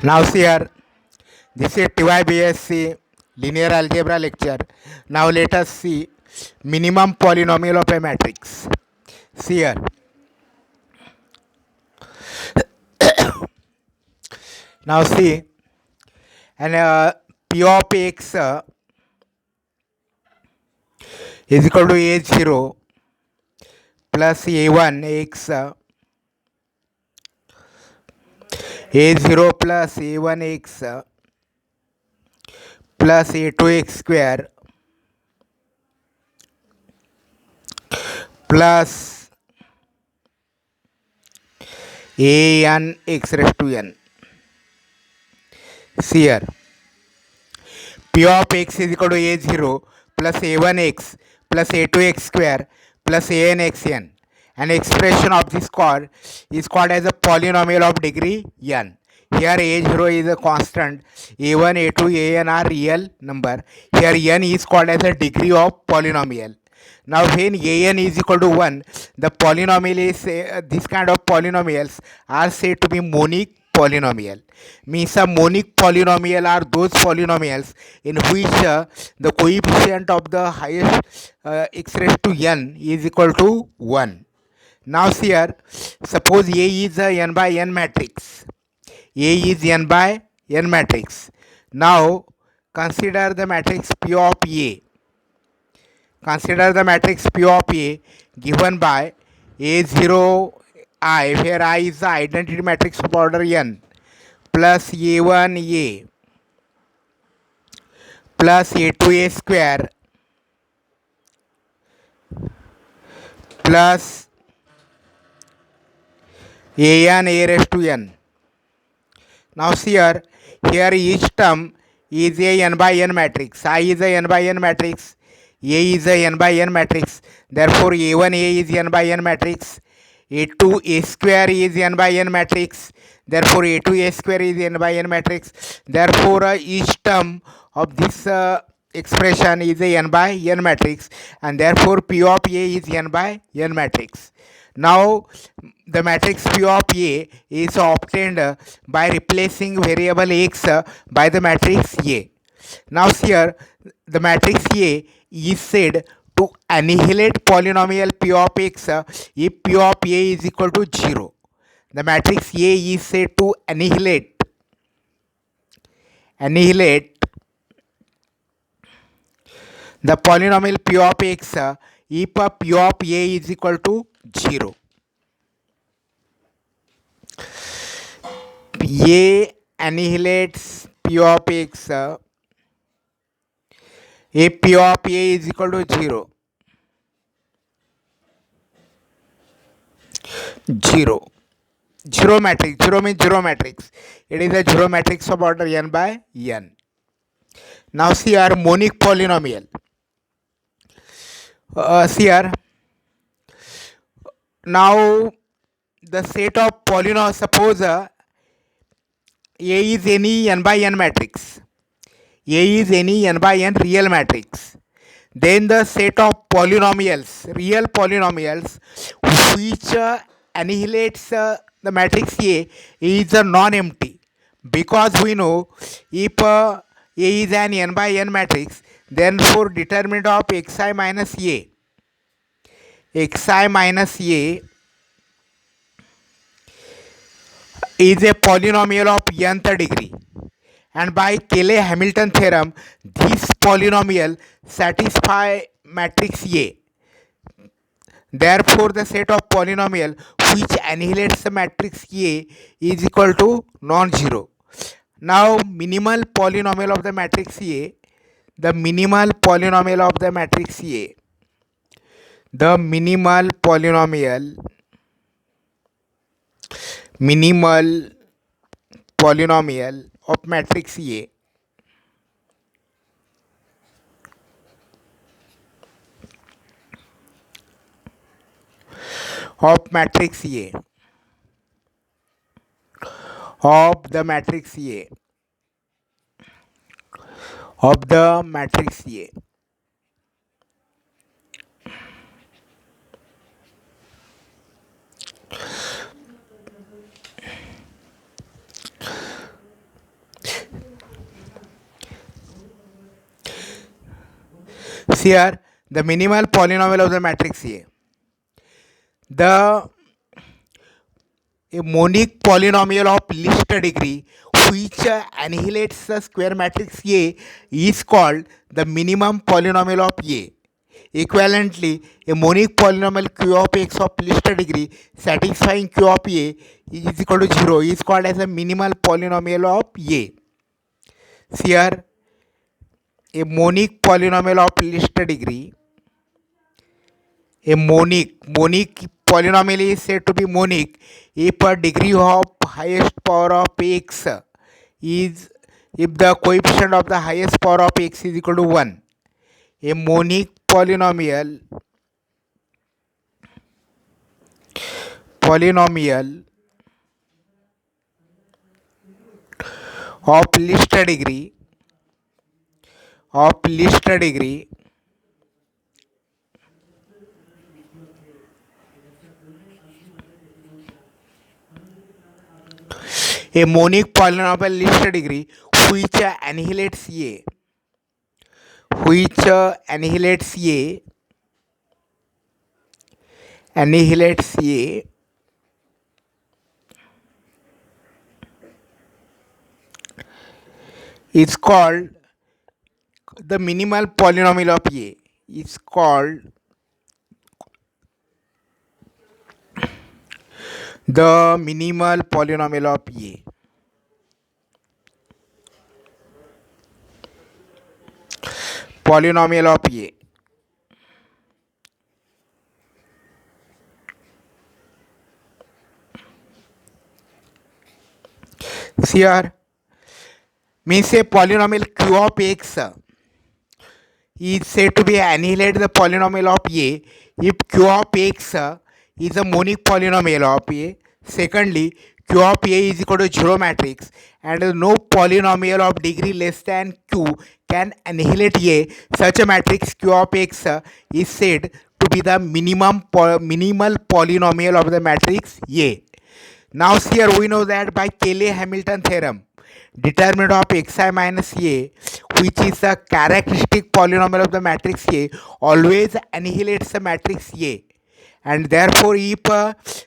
Now see here, this is TYBSc linear algebra lecture. Now let us see minimum polynomial of a matrix. See here, now see, and P of x is equal to a0 plus a1 x a0 plus a1 x plus a2 x square plus an x raised to n. See here, P of x is equal to a0 plus a1x plus a2x square plus anxn. An expression of this chord is called as a polynomial of degree n. Here a0 is a constant, a1, a2, an are real number. Here n is called as a degree of polynomial. Now when an is equal to 1, the polynomial is this kind of polynomials are said to be monic polynomial. Means a monic polynomial are those polynomials in which the coefficient of the highest x raised to n is equal to 1. Now see here, suppose A is a n by n matrix. A is n by n matrix. Now consider the matrix P of A. Consider the matrix P of A given by A0 I, where I is the identity matrix of order n, plus A1 A plus A2 A square plus an a raised to n. Now see here each term is a n by n matrix. I is a n by n matrix. A is a n by n matrix. Therefore a1 A is n by n matrix. A2 A square is n by n matrix. Therefore a2 A square is n by n matrix. Therefore each term of this expression is a n by n matrix, and therefore P of A is n by n matrix. Now the matrix P of A is obtained by replacing variable x by the matrix A. Now here the matrix A is said to annihilate polynomial P of x if P of A is equal to 0. The matrix A is said to annihilate the polynomial P of x if P of A is equal to 0. A annihilates P of x if P of A is equal to 0. 0. 0 matrix. 0 means 0 matrix. It is a 0 matrix of order n by n. Now see our monic polynomial. See here. Now the set of polynomials, suppose A is any n by n matrix. A is any n by n real matrix. Then the set of polynomials, real polynomials, which annihilates the matrix A is non-empty, because we know if A is an n by n matrix, then for determinant of xi minus A is a polynomial of nth degree, and by Cayley-Hamilton theorem this polynomial satisfy matrix A. Therefore the set of polynomial which annihilates the matrix A is equal to non-zero. Now minimal polynomial of the matrix A, the minimal polynomial of the matrix A, the minimal polynomial of matrix A of matrix A of the matrix A of the matrix A Here, the minimal polynomial of the matrix A. The a monic polynomial of least degree which annihilates the square matrix A is called the minimum polynomial of A. Equivalently, a monic polynomial q of x of least degree satisfying q of A is equal to 0 is called as a minimal polynomial of A. Here, a monic polynomial of least degree. A monic polynomial is said to be monic if a degree of highest power of x is if the coefficient of the highest power of x is equal to 1. A monic polynomial of least degree a monic polynomial least degree which annihilates A is called the minimal polynomial of A is called the minimal polynomial of A. Polynomial of A. Here means a polynomial q of x is said to be annihilate the polynomial of A if q of x is a monic polynomial of A. Secondly, q of A is equal to 0 matrix and no polynomial of degree less than q can annihilate A. Such a matrix q of x is said to be the minimal polynomial of the matrix A. Now here we know that by Cayley-Hamilton theorem, determinant of xi minus A, which is the characteristic polynomial of the matrix A, always annihilates the matrix A. And therefore, if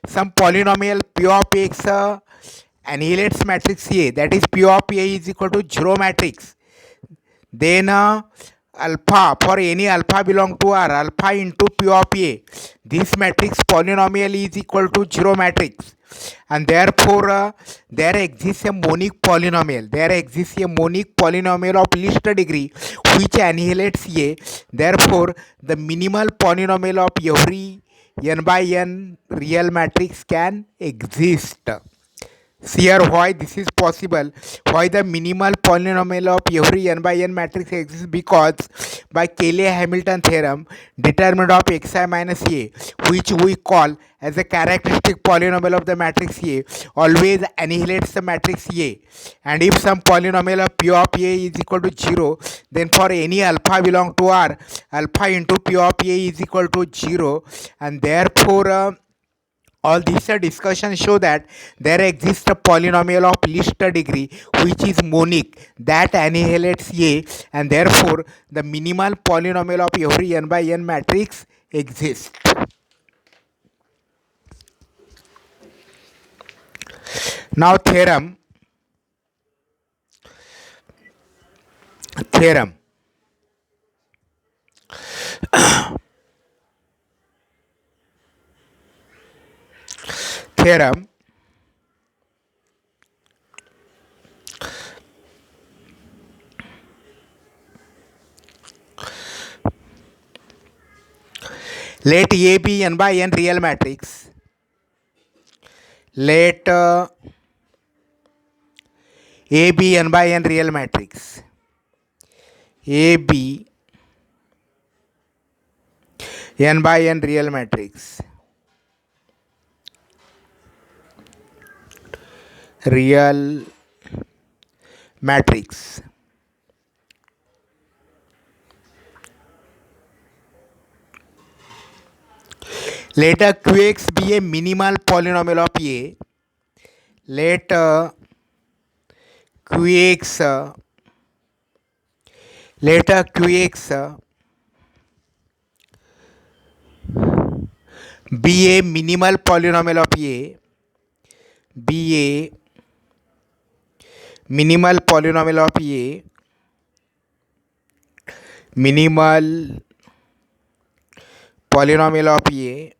some polynomial p of x annihilates matrix A, that is p of A is equal to 0 matrix, then alpha for any alpha belong to R, alpha into p of A, this matrix polynomial is equal to 0 matrix, and therefore there exists a monic polynomial of least degree which annihilates A. Therefore the minimal polynomial of every n by n real matrix can exist. Here why this is possible, why the minimal polynomial of every n by n matrix exists, because by Cayley-Hamilton theorem, determinant of xi minus A, which we call as a characteristic polynomial of the matrix A, always annihilates the matrix A. And if some polynomial of p of A is equal to 0, then for any alpha belong to R, alpha into p of A is equal to 0, and therefore all these discussions show that there exists a polynomial of least degree which is monic that annihilates A, and therefore the minimal polynomial of every n by n matrix exists. Now theorem theorem let A be n by n real matrix, let A be n by n real matrix, A be n by n real matrix, real matrix. Let Qx be a minimal polynomial of A. Let Qx be a minimal polynomial of A, be a minimal polynomial of A, minimal polynomial of A,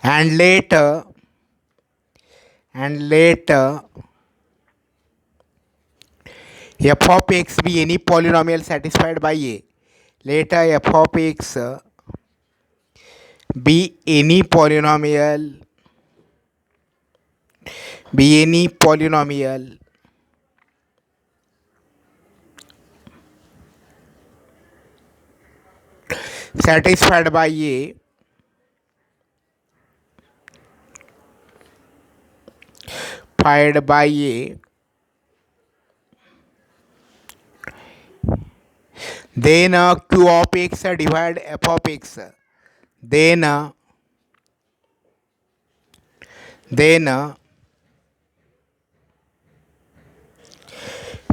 and let f of x be any polynomial satisfied by A. Let f of x be any polynomial, satisfied by A, satisfied by A, then q of x divide f of x, then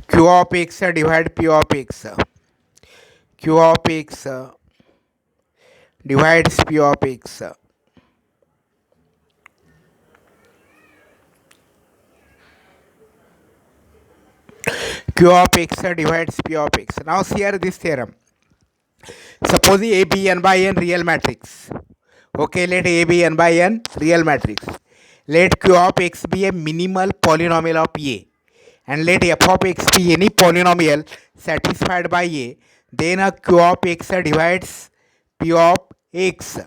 q of x divide p of x, q of x divides p of x, q of x divides p of x. Now see here this theorem. Suppose A be n by n real matrix. Okay, let A be n by n real matrix. Let q of x be a minimal polynomial of A, and let f of x be any polynomial satisfied by A. Then a q of x divides p of x.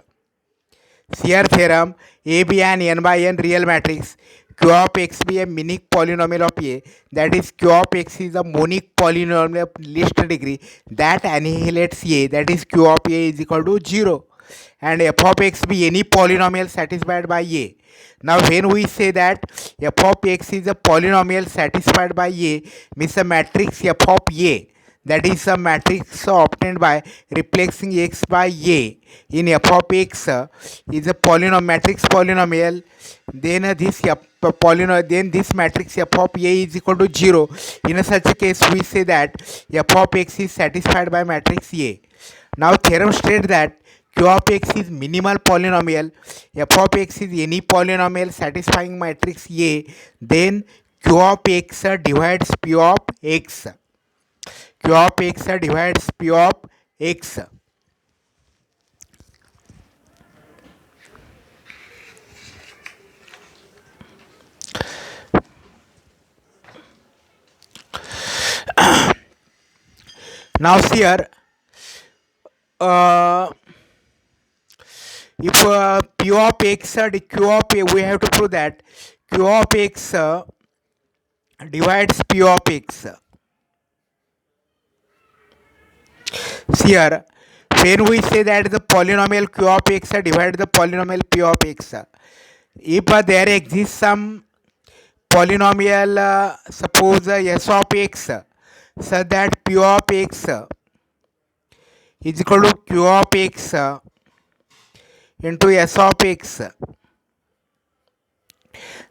Here theorem, A be an n by n real matrix, q of x be a minic polynomial of A, that is q of x is a monic polynomial of least degree that annihilates A, that is q of A is equal to 0, and f of x be any polynomial satisfied by A. Now when we say that f of x is a polynomial satisfied by A, means a matrix f of A, that is a matrix obtained by replacing x by A in f of x is a polynomial matrix polynomial, then then this matrix f of A is equal to 0. In such a case we say that f of x is satisfied by matrix A. Now theorem states that q of x is minimal polynomial, f of x is any polynomial satisfying matrix A, then q of x divides p of x, q of x divides p of x. Now see here, uh, if p of x q of a, we have to prove that q of x divides p of x. See here, when we say that the polynomial q of x divides the polynomial p of x, if there exists some polynomial, suppose s of x, so that p of x is equal to q of x into s of x,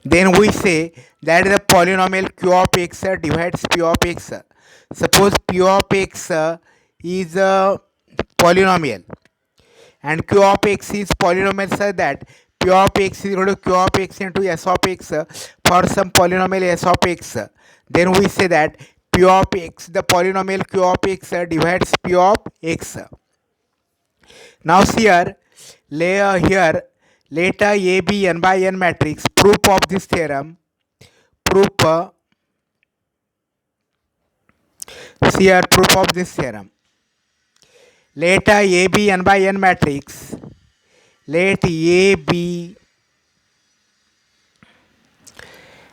then we say that the polynomial q of x divides p of x. Suppose p of x is a polynomial and q of x is polynomial, such that p of x is equal to q of x into s of x for some polynomial s of x, then we say that p of x, the polynomial q of x divides p of x. Now see here, let A be n by n matrix. Proof of this theorem, proof see here, proof of this theorem. Let A be n by n matrix. Let A be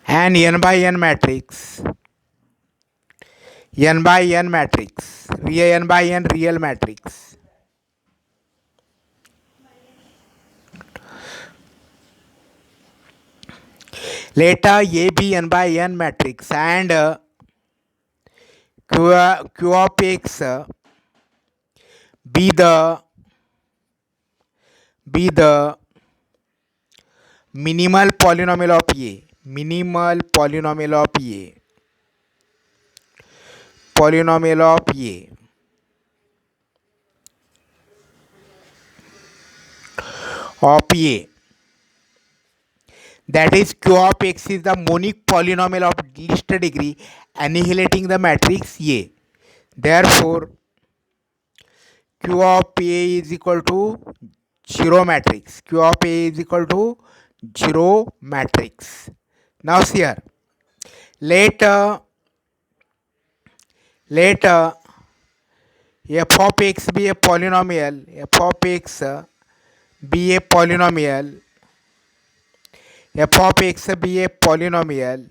an n by n matrix. N by n matrix. N by n real matrix. Let A be n by n matrix and q of x be the minimal polynomial of A, minimal polynomial of A of A, that is q of x is the monic polynomial of least degree annihilating the matrix A. Therefore q of A is equal to 0 matrix. q of A is equal to 0 matrix. Now see here, let f of x be a polynomial, f of x be a polynomial, f of x be a polynomial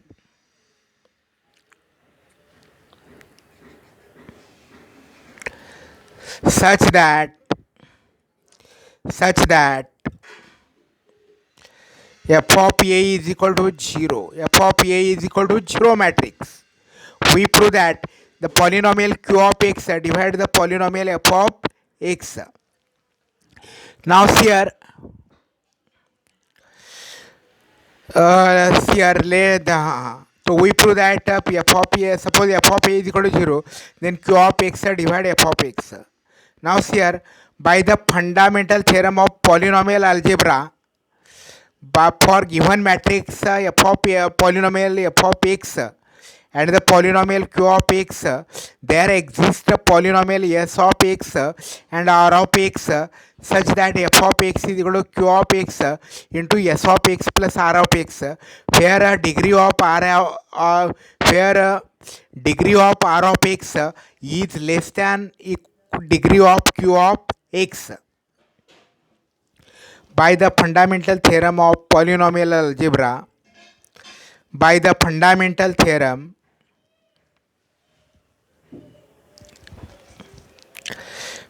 such that f of A is equal to 0. f of A is equal to 0 matrix. We prove that the polynomial q of x divide the polynomial f of x. Now here, so we prove that f of A, suppose f of A is equal to 0, then q of x divide f of x. Now here, by the fundamental theorem of polynomial algebra, for given matrix f of polynomial f of x and the polynomial q of x, there exists a polynomial s of x and r of x such that f of x is equal to q of x into s of x plus r of x, where degree of r of x is less than degree of q of x. By the fundamental theorem of polynomial algebra, by the fundamental theorem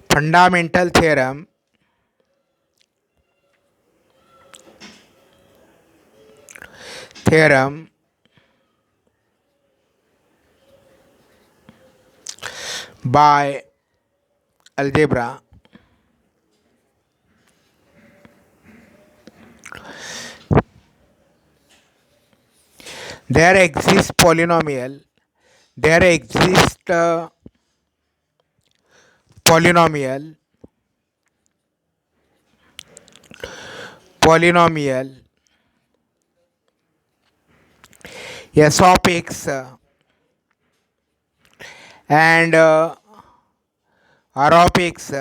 fundamental theorem theorem by algebra, there exists polynomial, there exists polynomial s of x and r of x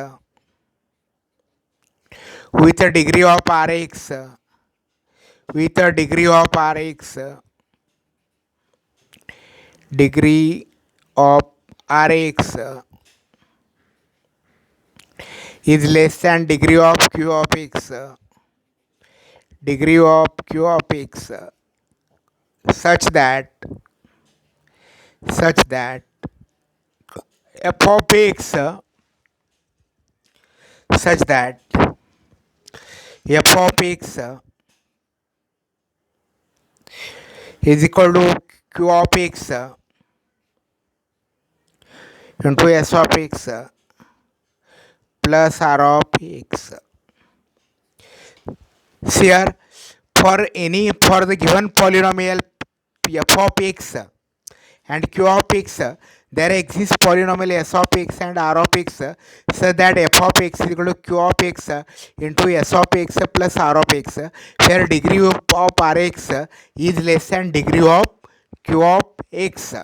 with a degree of rx, with a degree of rx, degree of rx is less than degree of q of x, degree of q of x, such that f of x such that f of x is equal to q of x into s of x plus r of x. See here, for the given polynomial f of x and q of x, there exists polynomial s of x and r of x such that f of x is equal to q of x into s of x plus r of x, where degree of rx is less than degree of q of x.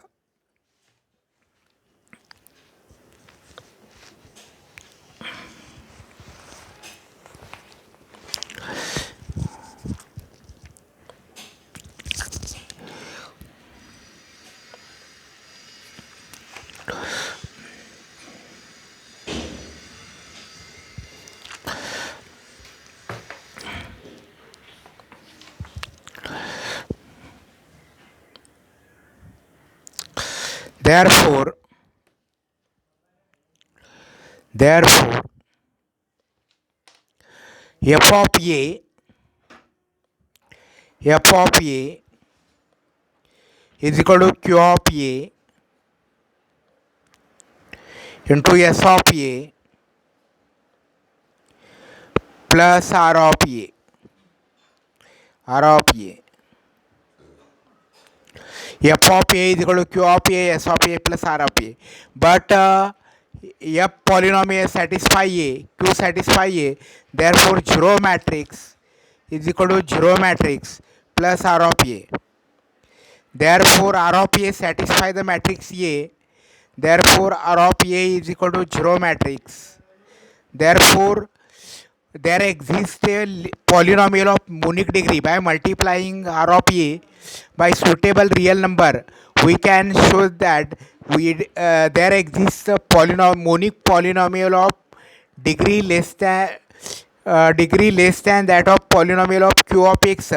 Therefore, f of a is equal to q of a into s of a plus r of a. R of A. F of A is equal to Q of A, S of A plus R of A. But F polynomial satisfy A, Q satisfy A, therefore 0 matrix is equal to 0 matrix plus R of A. Therefore R of A satisfy the matrix A. Therefore R of A is equal to 0 matrix. Therefore there exists a polynomial of monic degree. By multiplying R of A by suitable real number, we can show that there exists a monic polynomial of degree less than that of polynomial of Q of X,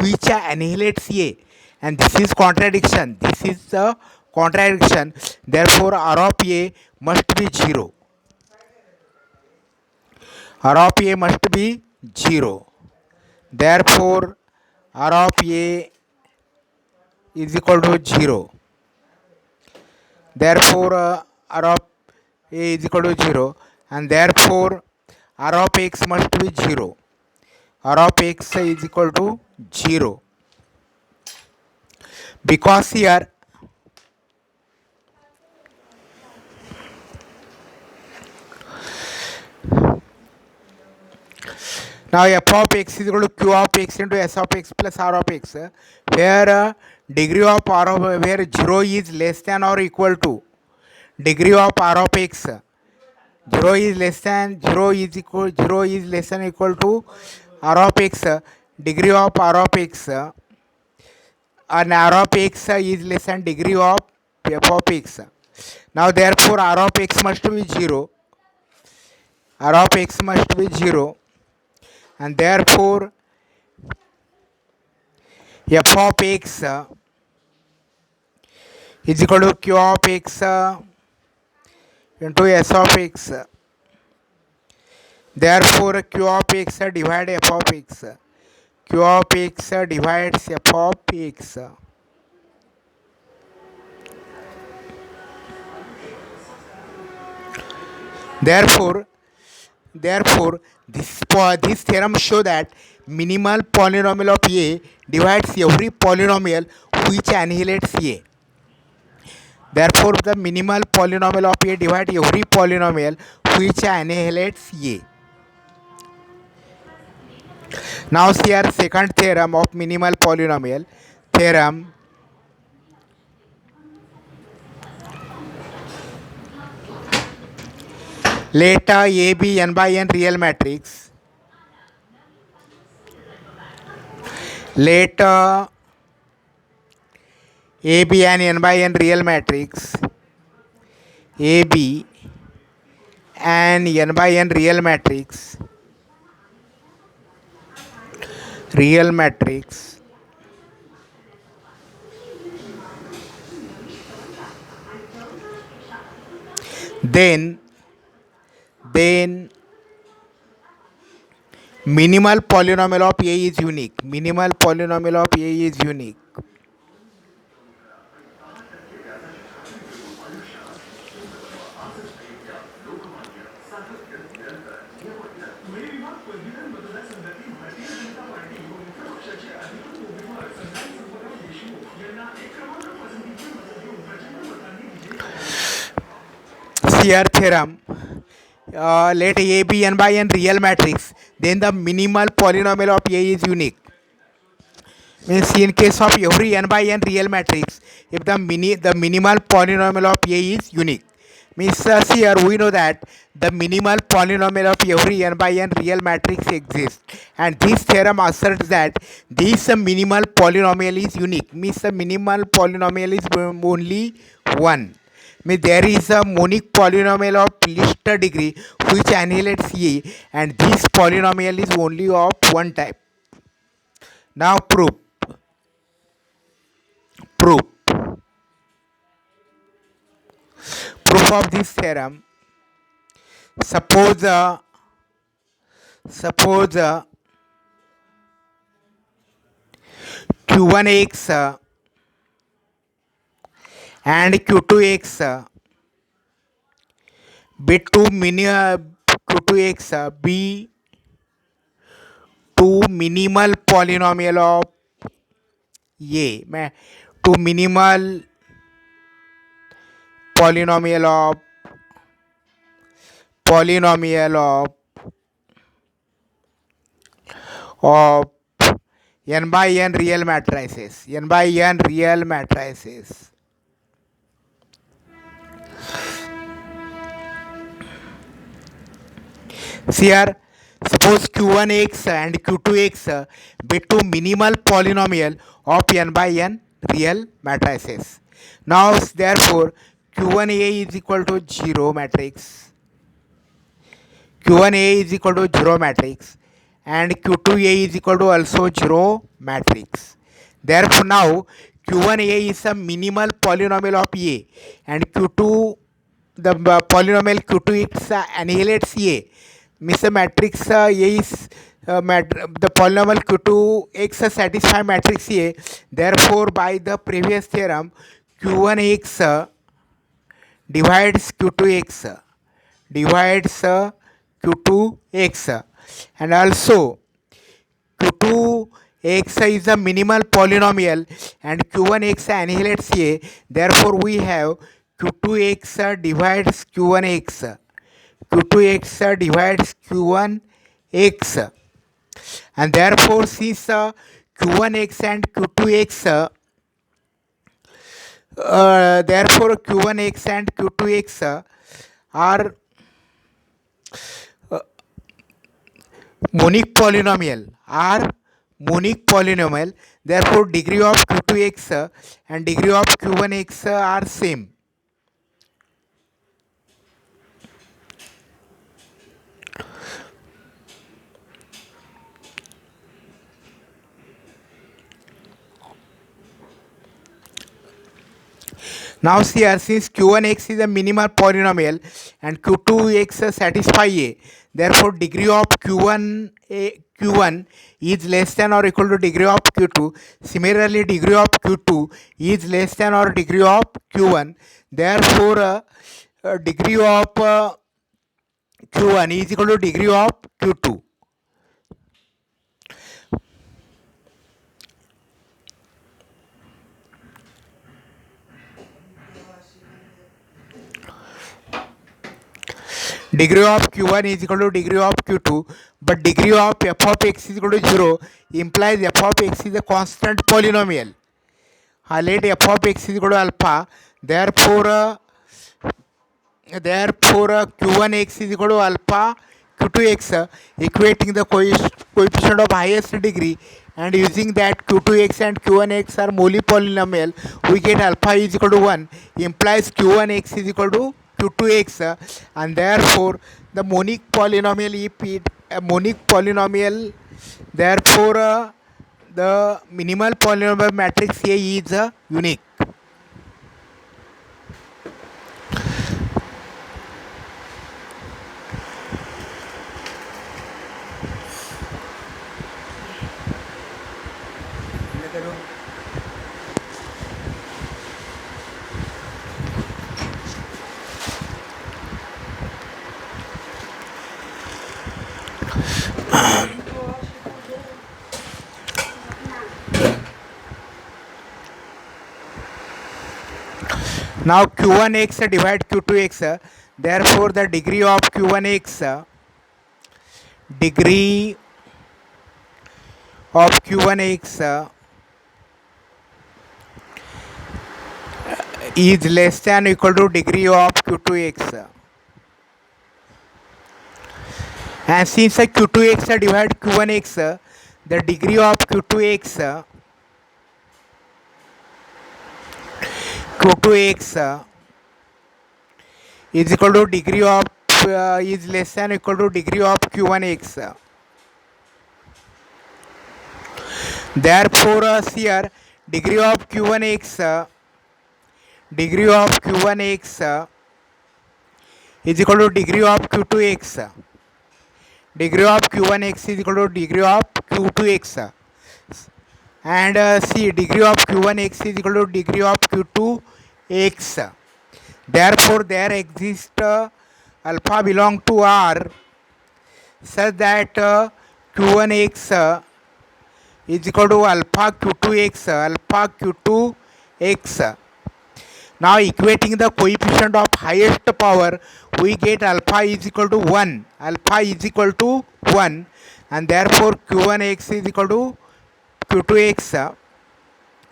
which annihilates A, and this is contradiction. This is the contradiction. Therefore R of A must be 0. R of A must be 0. Therefore R of A is equal to 0. Therefore R of A is equal to 0, and therefore R of X must be 0. R of X is equal to 0, because here now f of x is equal to q of x into s of x plus r of x, where degree of r of where 0 is less than or equal to degree of r of x, 0 is less than 0 is less than or equal to r of x, degree of r of x, and r of x is less than degree of f of x. Now therefore r of x must be 0. R of x must be 0, and therefore f of x is equal to q of x into s of x. Therefore q of x divide f of x. Q of x divides f of x. Therefore this theorem show that minimal polynomial of A divides every polynomial which annihilates A. Therefore the minimal polynomial of A divides every polynomial which annihilates A. Now see our second theorem of minimal polynomial theorem. Let A be n by n real matrix. Let A be an n by n real matrix. A be an n by n real matrix. Real matrix. Then minimal polynomial of A is unique. Minimal polynomial of A is unique. Here theorem. Let A be n by n real matrix, then the minimal polynomial of A is unique. Means in case of every n by n real matrix, if the minimal polynomial of A is unique, means here we know that the minimal polynomial of every n by n real matrix exists, and this theorem asserts that this minimal polynomial is unique. Means the minimal polynomial is only one. Means there is a monic polynomial of least degree which annihilates A, and this polynomial is only of one type. Now proof. Proof of this theorem. Suppose q1x and q2x be two q2x be to minimal polynomial of A, to minimal polynomial of polynomial of of n by n real matrices, n by n real matrices. See here, suppose q1x and q2x be two minimal polynomial of n by n real matrices. Now, therefore, q1a is equal to 0 matrix, q1a is equal to 0 matrix, and q2a is equal to also 0 matrix. Therefore, now q1a is a minimal polynomial of a, and q2, the polynomial q2x annihilates a, means the matrix A is the polynomial q2x satisfy matrix A. Therefore, by the previous theorem, q1x divides q2x, divides q2x, and also q2x is a minimal polynomial and q1x annihilates A. Therefore, we have q2x divides q1x, q2x divides q1x, and therefore since q1x and q2x therefore q1x and q2x are monic polynomial, therefore degree of q2x and degree of q1x are same. Now see here, since q1x is a minimal polynomial and q2x satisfy A, therefore degree of q1 is less than or equal to degree of q2. Similarly, degree of q2 is less than or degree of q1. Therefore, degree of q1 is equal to degree of q2. Degree of q1 is equal to degree of q2, but degree of f of x is equal to 0 implies f of x is a constant polynomial. Let f of x is equal to alpha. Therefore, q1x is equal to alpha q2x, equating the coefficient of highest degree, and using that q2x and q1x are Moley polynomial, we get alpha is equal to 1, implies q1x is equal to q2x, and therefore the monic polynomial, if it a monic polynomial, therefore the minimal polynomial matrix A is unique. Now q1x divide q2x, therefore the degree of q1x, degree of q1x is less than or equal to degree of q2x, and since q2x divide q1x, the degree of q2x is equal to degree of is less than or equal to degree of q1x. Therefore, here degree of q1x is equal to degree of q2x. Degree of q1x is equal to degree of q2x, and see degree of q1x is equal to degree of q2x. Therefore, there exists alpha belong to R such that Q1x is equal to alpha Q2x, alpha Q2x. Now equating the coefficient of highest power, we get alpha is equal to 1. Alpha is equal to 1, and therefore Q1x is equal to Q2x,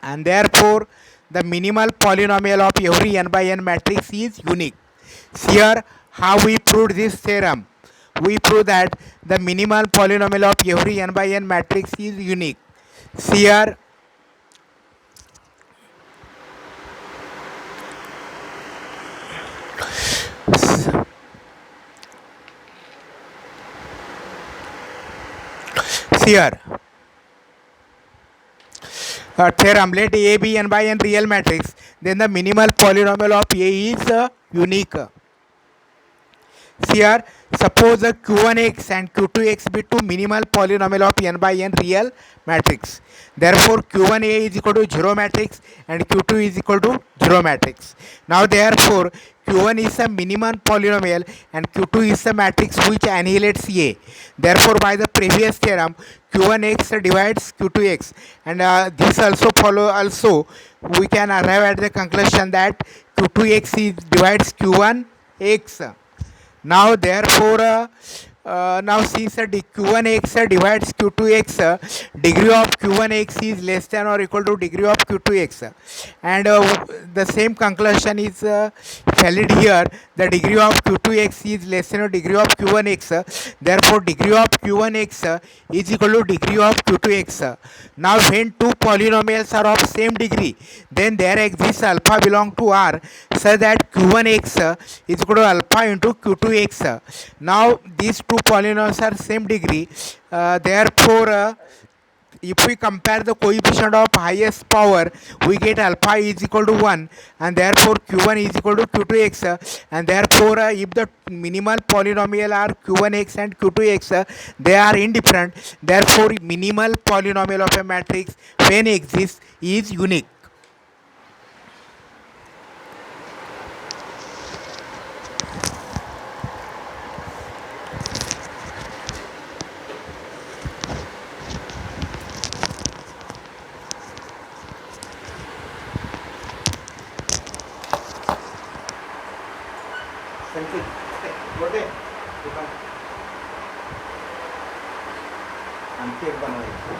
and therefore the minimal polynomial of every n by n matrix is unique. Here how we proved this theorem? We prove that the minimal polynomial of every n by n matrix is unique. Here here theorem, let A be n by n real matrix, then the minimal polynomial of A is unique. Here suppose Q1x and Q2x be two minimal polynomial of n by n real matrix. Therefore Q1a is equal to 0 matrix and Q2 is equal to 0 matrix. Now therefore Q1 is a minimum polynomial and Q2 is a matrix which annihilates A. Therefore by the previous theorem Q1x divides Q2x, and this also follow, also we can arrive at the conclusion that Q2x is divides Q1x. Now therefore now since Q1x divides Q2x, degree of Q1x is less than or equal to degree of Q2x, and the same conclusion is valid here. The degree of Q2x is less than or degree of Q1x, therefore degree of Q1x is equal to degree of Q2x. Now when two polynomials are of same degree, then there exists alpha belong to R such that Q1x is equal to alpha into Q2x. Now these two polynomials are same degree, therefore if we compare the coefficient of highest power, we get alpha is equal to 1, and therefore Q1 is equal to Q2x, and therefore if the minimal polynomial are Q1x and Q2x, they are indifferent, therefore minimal polynomial of a matrix when exists is unique. आणखी एक बनवायचं.